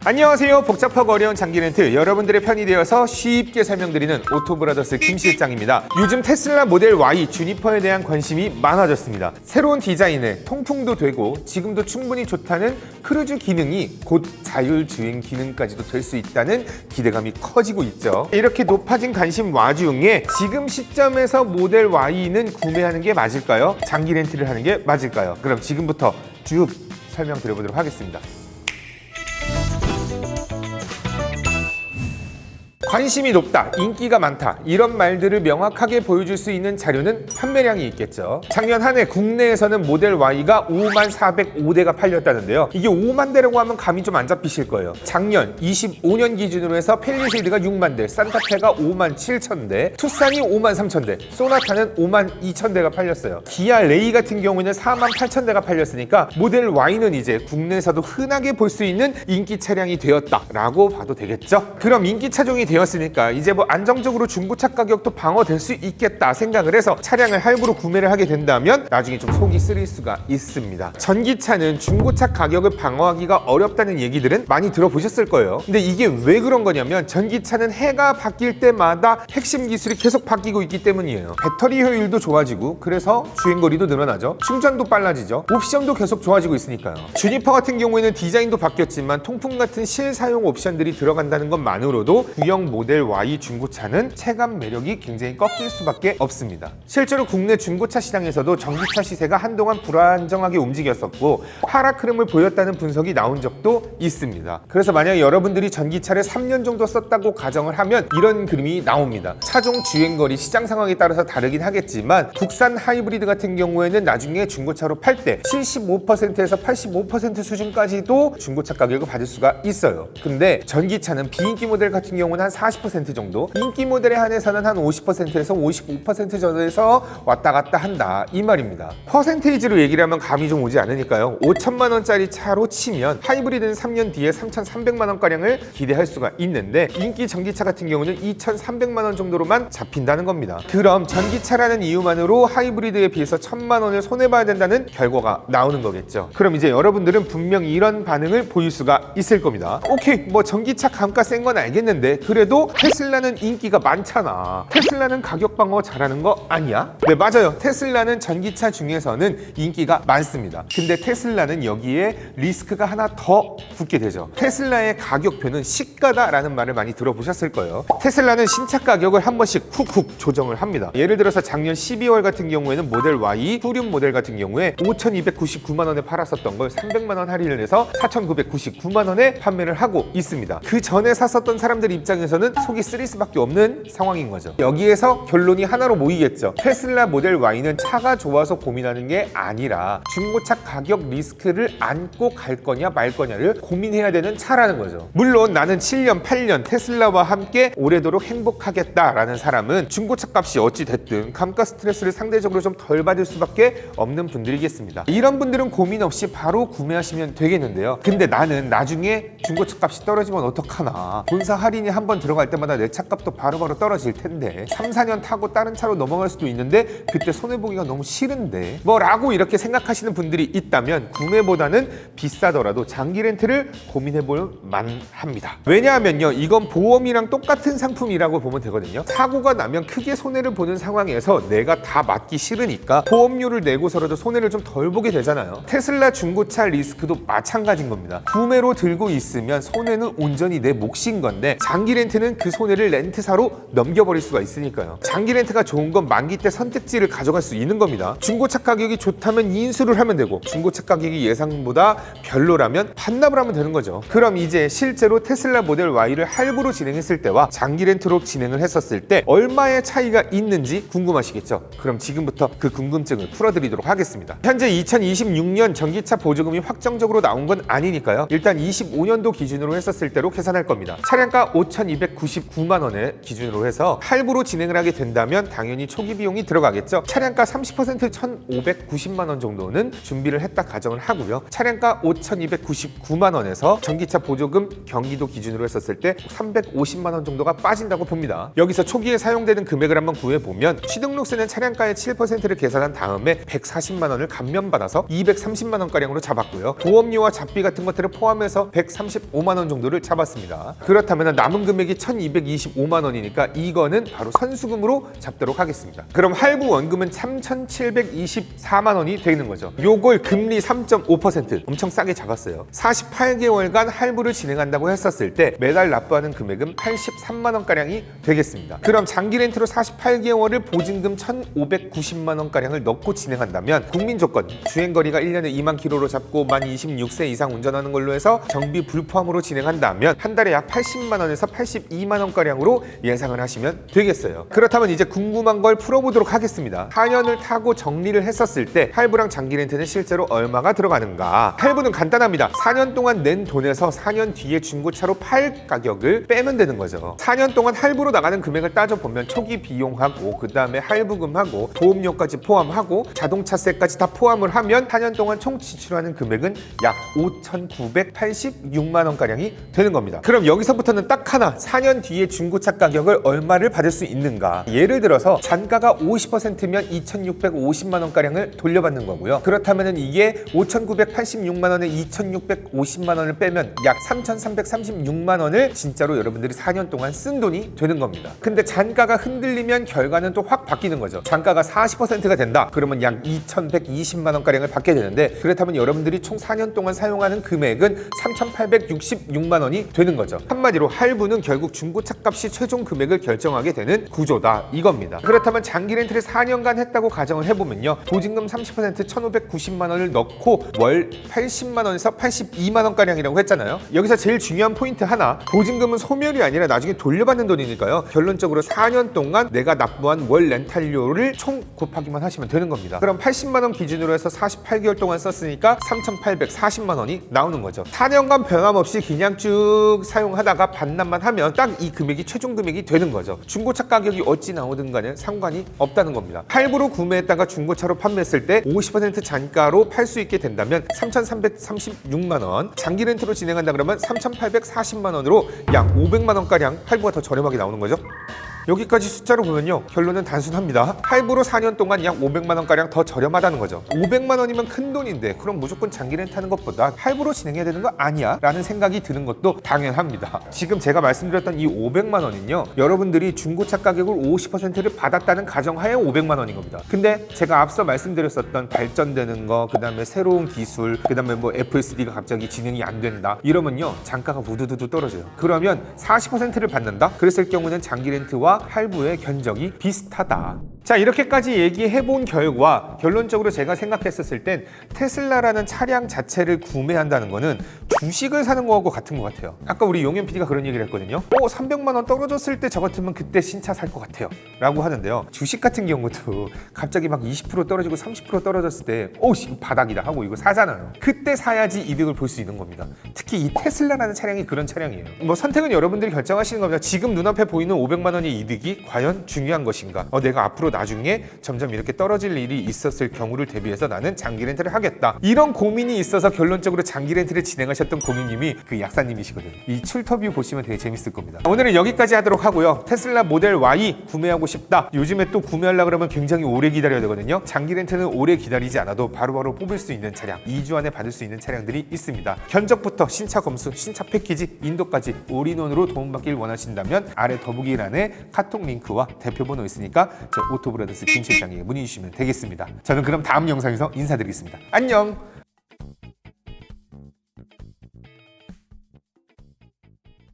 안녕하세요. 복잡하고 어려운 장기 렌트, 여러분들의 편이 되어서 쉽게 설명드리는 오토브라더스 김 실장입니다. 요즘 테슬라 모델 Y 주니퍼에 대한 관심이 많아졌습니다. 새로운 디자인에 통풍도 되고 지금도 충분히 좋다는 크루즈 기능이 곧 자율주행 기능까지도 될 수 있다는 기대감이 커지고 있죠. 이렇게 높아진 관심 와중에 지금 시점에서 모델 Y는 구매하는 게 맞을까요? 장기 렌트를 하는 게 맞을까요? 그럼 지금부터 쭉 설명드려보도록 하겠습니다. 관심이 높다, 인기가 많다 이런 말들을 명확하게 보여줄 수 있는 자료는 판매량이 있겠죠. 작년 한 해 국내에서는 모델 Y가 5405대가 팔렸다는데요. 이게 5만 대라고 하면 감이 좀 안 잡히실 거예요. 작년 25년 기준으로 해서 펠리세이드가 6만 대, 산타페가 5만 7천 대, 투싼이 5만 3천 대, 소나타는 5만 2천 대가 팔렸어요. 기아 레이 같은 경우는 4만 8천 대가 팔렸으니까 모델 Y는 이제 국내에서도 흔하게 볼 수 있는 인기 차량이 되었다라고 봐도 되겠죠. 그럼 인기 차종이 되었으니까 이제 뭐 안정적으로 중고차 가격도 방어될 수 있겠다 생각을 해서 차량을 할부로 구매를 하게 된다면 나중에 좀 속이 쓰릴 수가 있습니다. 전기차는 중고차 가격을 방어하기가 어렵다는 얘기들은 많이 들어보셨을 거예요. 근데 이게 왜 그런 거냐면 전기차는 해가 바뀔 때마다 핵심 기술이 계속 바뀌고 있기 때문이에요. 배터리 효율도 좋아지고 그래서 주행거리도 늘어나죠. 충전도 빨라지죠. 옵션도 계속 좋아지고 있으니까요. 주니퍼 같은 경우에는 디자인도 바뀌었지만 통풍 같은 실사용 옵션들이 들어간다는 것만으로도 구형 모델 Y 중고차는 체감 매력이 굉장히 꺾일 수밖에 없습니다. 실제로 국내 중고차 시장에서도 전기차 시세가 한동안 불안정하게 움직였었고 하락 흐름을 보였다는 분석이 나온 적도 있습니다. 그래서 만약 여러분들이 전기차를 3년 정도 썼다고 가정을 하면 이런 그림이 나옵니다. 차종 주행거리 시장 상황에 따라서 다르긴 하겠지만 국산 하이브리드 같은 경우에는 나중에 중고차로 팔 때 75%에서 85% 수준까지도 중고차 가격을 받을 수가 있어요. 근데 전기차는 비인기 모델 같은 경우는 한 40% 정도, 인기 모델에 한해서는 한 50%에서 55% 전에서 왔다 갔다 한다 이 말입니다. 퍼센테이지로 얘기를 하면 감이 좀 오지 않으니까요. 5천만 원짜리 차로 치면 하이브리드는 3년 뒤에 3,300만 원가량을 기대할 수가 있는데 인기 전기차 같은 경우는 2,300만 원 정도로만 잡힌다는 겁니다. 그럼 전기차라는 이유만으로 하이브리드에 비해서 1,000만 원을 손해봐야 된다는 결과가 나오는 거겠죠. 그럼 이제 여러분들은 분명히 이런 반응을 보일 수가 있을 겁니다. 오케이, 뭐 전기차 감가 센 건 알겠는데 그래도 테슬라는 인기가 많잖아. 테슬라는 가격 방어 잘하는 거 아니야? 네, 맞아요. 테슬라는 전기차 중에서는 인기가 많습니다. 근데 테슬라는 여기에 리스크가 하나 더 붙게 되죠. 테슬라의 가격표는 시가다라는 말을 많이 들어보셨을 거예요. 테슬라는 신차 가격을 한 번씩 훅훅 조정을 합니다. 예를 들어서 작년 12월 같은 경우에는 모델 Y 후륜 모델 같은 경우에 5,299만 원에 팔았었던 걸 300만 원 할인을 해서 4,999만 원에 판매를 하고 있습니다. 그 전에 샀었던 사람들 입장에서는 속이 쓰릴 수밖에 없는 상황인 거죠. 여기에서 결론이 하나로 모이겠죠. 테슬라 모델 Y는 차가 좋아서 고민하는 게 아니라 중고차 가격 리스크를 안고 갈 거냐 말 거냐를 고민해야 되는 차라는 거죠. 물론 나는 7년, 8년 테슬라와 함께 오래도록 행복하겠다라는 사람은 중고차 값이 어찌 됐든 감가 스트레스를 상대적으로 좀 덜 받을 수밖에 없는 분들이겠습니다. 이런 분들은 고민 없이 바로 구매하시면 되겠는데요. 근데 나는 나중에 중고차 값이 떨어지면 어떡하나, 본사 할인이 한번 들어갈 때마다 내 차값도 바로바로 떨어질 텐데 3, 4년 타고 다른 차로 넘어갈 수도 있는데 그때 손해보기가 너무 싫은데 뭐라고 이렇게 생각하시는 분들이 있다면 구매보다는 비싸더라도 장기 렌트를 고민해볼 만합니다. 왜냐하면요, 이건 보험이랑 똑같은 상품이라고 보면 되거든요. 사고가 나면 크게 손해를 보는 상황에서 내가 다 맞기 싫으니까 보험료를 내고서라도 손해를 좀 덜 보게 되잖아요. 테슬라 중고차 리스크도 마찬가지인 겁니다. 구매로 들고 있으면 손해는 온전히 내 몫인 건데 장기 렌트는 그 손해를 렌트사로 넘겨버릴 수가 있으니까요. 장기 렌트가 좋은 건 만기 때 선택지를 가져갈 수 있는 겁니다. 중고차 가격이 좋다면 인수를 하면 되고 중고차 가격이 예상보다 별로라면 반납을 하면 되는 거죠. 그럼 이제 실제로 테슬라 모델 Y를 할부로 진행했을 때와 장기 렌트로 진행을 했었을 때 얼마의 차이가 있는지 궁금하시겠죠? 그럼 지금부터 그 궁금증을 풀어드리도록 하겠습니다. 현재 2026년 전기차 보조금이 확정적으로 나온 건 아니니까요. 일단 25년도 기준으로 했었을 때로 계산할 겁니다. 차량가 5,299만 원을 기준으로 해서 할부로 진행을 하게 된다면 당연히 초기 비용이 들어가겠죠. 차량가 30% 1,590만 원 정도는 준비를 했다 가정을 하고요. 차량가 5,299만 원에서 전기차 보조금 경기도 기준으로 했었을 때 350만 원 정도가 빠진다고 봅니다. 여기서 초기에 사용되는 금액을 한번 구해보면 취등록세는 차량가의 7%를 계산한 다음에 140만 원을 감면받아서 230만 원가량으로 잡았고요. 보험료와 잡비 같은 것들을 포함해서 135만 원 정도를 잡았습니다. 그렇다면 남은 금액이 1,225만 원이니까 이거는 바로 선수금으로 잡도록 하겠습니다. 그럼 할부 원금은 3,724만 원이 되는 거죠. 요걸 금리 3.5% 엄청 싸게 잡았어요. 48개월간 할부를 진행한다고 했었을 때 매달 납부하는 금액은 83만 원가량이 되겠습니다. 그럼 장기 렌트로 48개월을 보증금 1,590만 원가량을 넣고 진행한다면 국민 조건 주행거리가 1년에 2만 킬로로 잡고 만 26세 이상 운전하는 걸로 해서 정비 불포함으로 진행한다면 한 달에 약 80만 원에서 82만 원가량으로 예상을 하시면 되겠어요. 그렇다면 이제 궁금한 걸 풀어보도록 하겠습니다. 4년을 타고 정리를 했었을 때 할부랑 장기 렌트는 실제로 얼마가 들어가는가? 할부는 간단합니다. 4년 동안 낸 돈에서 4년 뒤에 중고차로 팔 가격을 빼면 되는 거죠. 4년 동안 할부로 나가는 금액을 따져보면 초기 비용하고 그 다음에 할부금하고 보험료까지 포함하고 자동차세까지 다 포함을 하면 4년 동안 총 지출하는 금액은 약 5,986만 원가량이 되는 겁니다. 그럼 여기서부터는 딱 하나, 4년 뒤에 중고차 가격을 얼마를 받을 수 있는가? 예를 들어서 잔가가 50%면 2,650만 원가량을 돌려받는 거고요. 그렇다면 이게 5,986만 원에 2,650만 원을 빼면 약 3,336만 원을 진짜로 여러분들이 4년 동안 쓴 돈이 되는 겁니다. 근데 잔가가 흔들리면 결과는 또 확 바뀌는 거죠. 잔가가 40%가 된다. 그러면 약 2,120만 원가량을 받게 되는데 그렇다면 여러분들이 총 4년 동안 사용하는 금액은 3,866만 원이 되는 거죠. 한마디로 할부는 결국 중고차 값이 최종 금액을 결정하게 되는 구조다 이겁니다. 그렇다면 장기 렌트를 4년간 했다고 가정을 해보면요. 보증금 30% 1,590만 원을 넣고 월 80만 원에서 82만 원가량이라고 했잖아요. 여기서 제일 중요한 포인트 하나, 보증금은 소멸이 아니라 나중에 돌려받는 돈이니까요. 결론적으로 4년 동안 내가 납부한 월 렌탈료를 총 곱하기만 하시면 되는 겁니다. 그럼 80만 원 기준으로 해서 48개월 동안 썼으니까 3,840만 원이 나오는 거죠. 4년간 변함없이 그냥 쭉 사용하다가 반납만 하면 딱 이 금액이 최종 금액이 되는 거죠. 중고차 가격이 어찌 나오든 간에 상관이 없다는 겁니다. 할부로 구매했다가 중고차로 판매했을 때 50% 잔가로 팔 수 있게 된다면 3,336만 원, 장기 렌트로 진행한다 그러면 3,840만 원으로 약 500만 원가량 할부가 더 저렴하게 나오는 거죠. 여기까지 숫자로 보면요, 결론은 단순합니다. 할부로 4년 동안 약 500만 원가량 더 저렴하다는 거죠. 500만 원이면 큰 돈인데 그럼 무조건 장기 렌트하는 것보다 할부로 진행해야 되는 거 아니야? 라는 생각이 드는 것도 당연합니다. 지금 제가 말씀드렸던 이 500만 원은요, 여러분들이 중고차 가격을 50%를 받았다는 가정하에 500만 원인 겁니다. 근데 제가 앞서 말씀드렸었던 발전되는 거, 그 다음에 새로운 기술, 그 다음에 뭐 FSD가 갑자기 진행이 안 된다 이러면요, 단가가 우두두두 떨어져요. 그러면 40%를 받는다? 그랬을 경우는 장기 렌트와 할부의 견적이 비슷하다. 자, 이렇게까지 얘기해본 결과 결론적으로 제가 생각했었을 땐 테슬라라는 차량 자체를 구매한다는 거는 주식을 사는 거하고 같은 것 같아요. 아까 우리 용현 PD가 그런 얘기를 했거든요. 300만 원 떨어졌을 때 저 같으면 그때 신차 살 것 같아요 라고 하는데요, 주식 같은 경우도 갑자기 막 20% 떨어지고 30% 떨어졌을 때 이거 바닥이다 하고 이거 사잖아요. 그때 사야지 이득을 볼 수 있는 겁니다. 특히 이 테슬라라는 차량이 그런 차량이에요. 뭐 선택은 여러분들이 결정하시는 겁니다. 지금 눈앞에 보이는 500만 원의 이득이 과연 중요한 것인가? 내가 앞으로 나중에 점점 이렇게 떨어질 일이 있었을 경우를 대비해서 나는 장기 렌트를 하겠다, 이런 고민이 있어서 결론적으로 장기 렌트를 진행하셨던 고객님이 그 약사님이시거든요. 이 출터뷰 보시면 되게 재밌을 겁니다. 오늘은 여기까지 하도록 하고요. 테슬라 모델 Y 구매하고 싶다, 요즘에 또 구매하려고 그러면 굉장히 오래 기다려야 되거든요. 장기 렌트는 오래 기다리지 않아도 바로바로 뽑을 수 있는 차량, 2주 안에 받을 수 있는 차량들이 있습니다. 견적부터 신차 검수, 신차 패키지, 인도까지 올인원으로 도움받길 원하신다면 아래 더보기란에 카톡 링크와 대표번호 있으니까 저 오토브라더스 김 실장에게 문의 주시면 되겠습니다. 저는 그럼 다음 영상에서 인사드리겠습니다. 안녕!